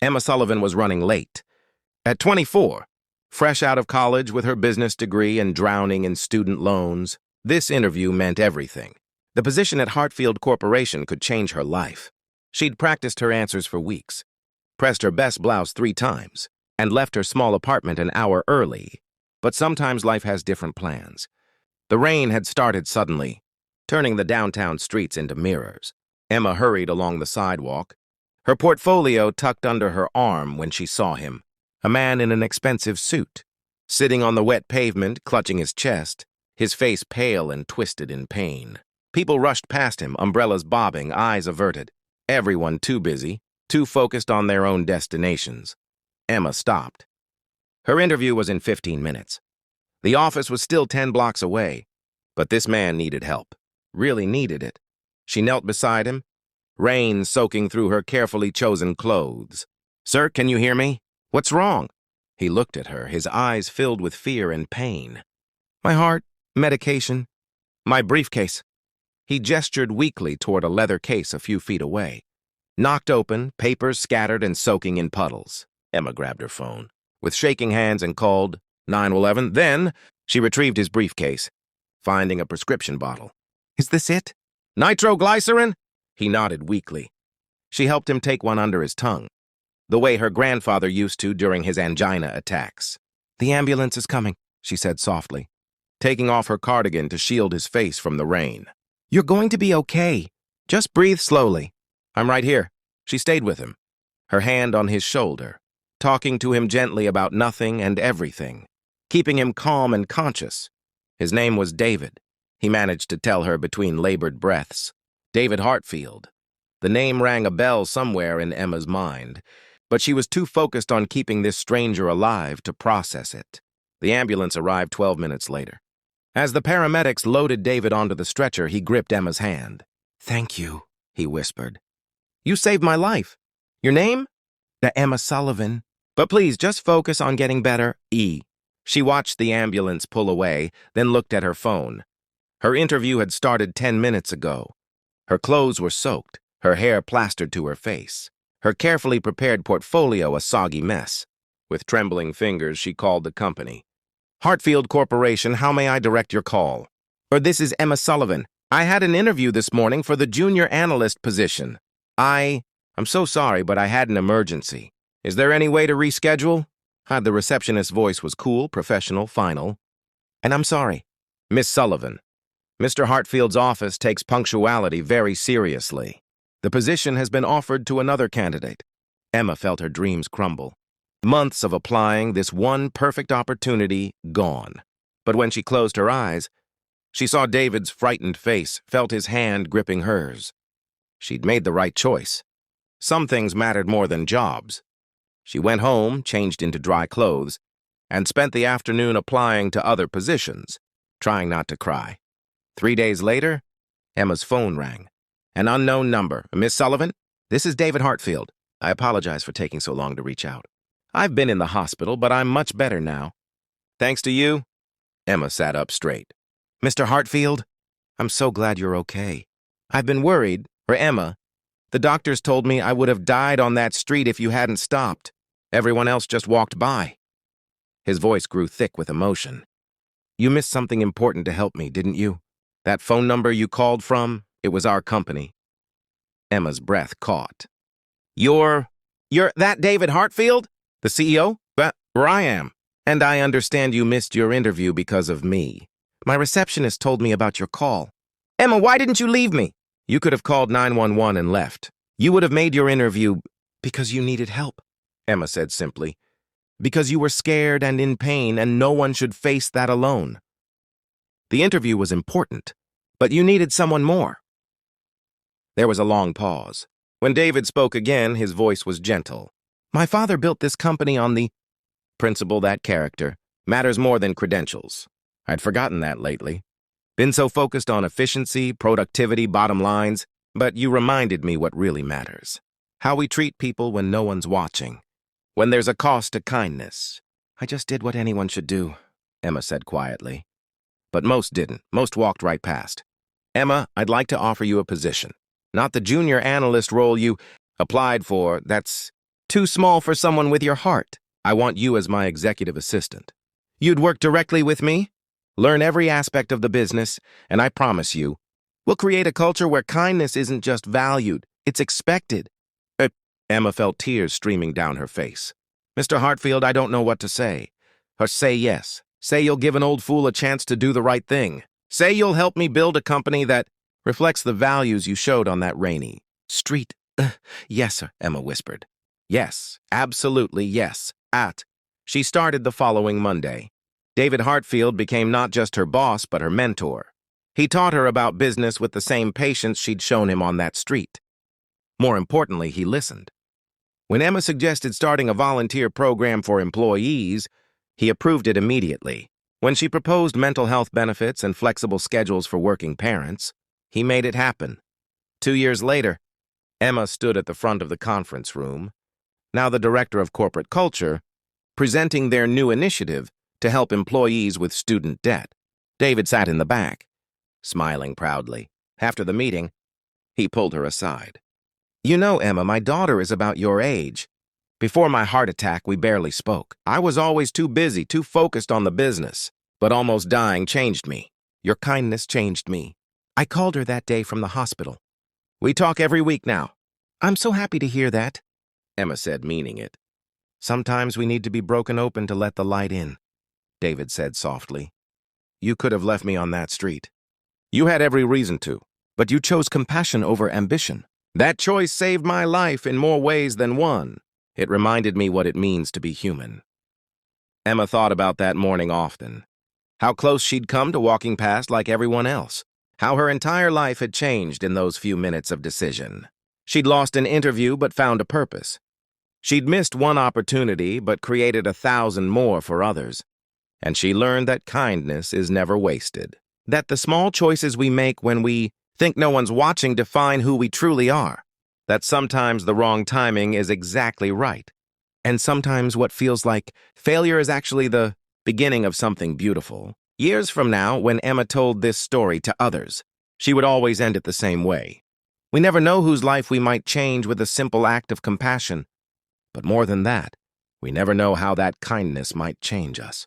Emma Sullivan was running late. At 24, fresh out of college with her business degree and drowning in student loans, this interview meant everything. The position at Heartfelt Corporation could change her life. She'd practiced her answers for weeks, pressed her best blouse 3 times, and left her small apartment an hour early. But sometimes life has different plans. The rain had started suddenly, turning the downtown streets into mirrors. Emma hurried along the sidewalk, her portfolio tucked under her arm when she saw him, a man in an expensive suit, sitting on the wet pavement, clutching his chest, his face pale and twisted in pain. People rushed past him, umbrellas bobbing, eyes averted. Everyone too busy, too focused on their own destinations. Emma stopped. Her interview was in 15 minutes. The office was still 10 blocks away, but this man needed help, really needed it. She knelt beside him, rain soaking through her carefully chosen clothes. "Sir, can you hear me? What's wrong?" He looked at her, his eyes filled with fear and pain. "My heart, medication, my briefcase." He gestured weakly toward a leather case a few feet away. Knocked open, papers scattered and soaking in puddles. Emma grabbed her phone, with shaking hands, and called 911. Then she retrieved his briefcase, finding a prescription bottle. "Is this it? Nitroglycerin?" He nodded weakly. She helped him take one under his tongue, the way her grandfather used to during his angina attacks. "The ambulance is coming," she said softly, taking off her cardigan to shield his face from the rain. "You're going to be okay. Just breathe slowly. I'm right here." She stayed with him, her hand on his shoulder, talking to him gently about nothing and everything, keeping him calm and conscious. His name was David, he managed to tell her between labored breaths. David Heartfelt. The name rang a bell somewhere in Emma's mind, but she was too focused on keeping this stranger alive to process it. The ambulance arrived 12 minutes later. As the paramedics loaded David onto the stretcher, he gripped Emma's hand. "Thank you," he whispered. "You saved my life. Your name?" "Emma Sullivan. But please, just focus on getting better, E." She watched the ambulance pull away, then looked at her phone. Her interview had started 10 minutes ago. Her clothes were soaked, her hair plastered to her face, her carefully prepared portfolio a soggy mess. With trembling fingers, she called the company. "Heartfelt Corporation, how may I direct your call?" This is Emma Sullivan. I had an interview this morning for the junior analyst position. I'm so sorry, but I had an emergency. Is there any way to reschedule?" The receptionist's voice was cool, professional, final. "And I'm sorry." "Miss Sullivan, Mr. Heartfelt's office takes punctuality very seriously. The position has been offered to another candidate." Emma felt her dreams crumble. Months of applying, this one perfect opportunity gone. But when she closed her eyes, she saw David's frightened face, felt his hand gripping hers. She'd made the right choice. Some things mattered more than jobs. She went home, changed into dry clothes, and spent the afternoon applying to other positions, trying not to cry. 3 days later, Emma's phone rang. An unknown number. "Miss Sullivan? This is David Heartfelt. I apologize for taking so long to reach out. I've been in the hospital, but I'm much better now." "Thanks to you?" Emma sat up straight. "Mr. Heartfelt, I'm so glad you're okay. I've been worried, Emma. The doctors told me I would have died on that street if you hadn't stopped. Everyone else just walked by." His voice grew thick with emotion. "You missed something important to help me, didn't you? That phone number you called from, it was our company." Emma's breath caught. You're that David Heartfelt? The CEO? Where I am. And I understand you missed your interview because of me. My receptionist told me about your call." "Emma, why didn't you leave me?" "You could have called 911 and left. You would have made your interview because you needed help," Emma said simply. "Because you were scared and in pain, and no one should face that alone. The interview was important, but you needed someone more." There was a long pause. When David spoke again, his voice was gentle. "My father built this company on the principle that character matters more than credentials. I'd forgotten that lately. Been so focused on efficiency, productivity, bottom lines, but you reminded me what really matters. How we treat people when no one's watching. When there's a cost to kindness." "I just did what anyone should do," Emma said quietly. But most didn't. Most walked right past. "Emma, I'd like to offer you a position. Not the junior analyst role you applied for. That's Too small for someone with your heart. I want you as my executive assistant. You'd work directly with me, learn every aspect of the business, and I promise you, we'll create a culture where kindness isn't just valued, it's expected. Emma felt tears streaming down her face. Mr. Hartfield, I don't know what to say. Or say yes. Say you'll give an old fool a chance to do the right thing. Say you'll help me build a company that reflects the values you showed on that rainy street. Yes, sir, Emma whispered. Yes, absolutely yes. She started the following Monday. David Hartfield became not just her boss, but her mentor. He taught her about business with the same patience she'd shown him on that street. More importantly, he listened. When Emma suggested starting a volunteer program for employees, he approved it immediately. When she proposed mental health benefits and flexible schedules for working parents, he made it happen. 2 years later, Emma stood at the front of the conference room, now the director of corporate culture, presenting their new initiative to help employees with student debt. David sat in the back, smiling proudly. After the meeting, he pulled her aside. You know, Emma, my daughter is about your age. Before my heart attack, we barely spoke. I was always too busy, too focused on the business. But almost dying changed me. Your kindness changed me. I called her that day from the hospital. We talk every week now. I'm so happy to hear that, Emma said, meaning it. Sometimes we need to be broken open to let the light in, David said softly. You could have left me on that street. You had every reason to, but you chose compassion over ambition. That choice saved my life in more ways than one. It reminded me what it means to be human. Emma thought about that morning often. How close she'd come to walking past like everyone else. How her entire life had changed in those few minutes of decision. She'd lost an interview but found a purpose. She'd missed one opportunity but created 1,000 more for others. And she learned that kindness is never wasted. That the small choices we make when we think no one's watching define who we truly are. That sometimes the wrong timing is exactly right. And sometimes what feels like failure is actually the beginning of something beautiful. Years from now, when Emma told this story to others, she would always end it the same way. We never know whose life we might change with a simple act of compassion. But more than that, we never know how that kindness might change us.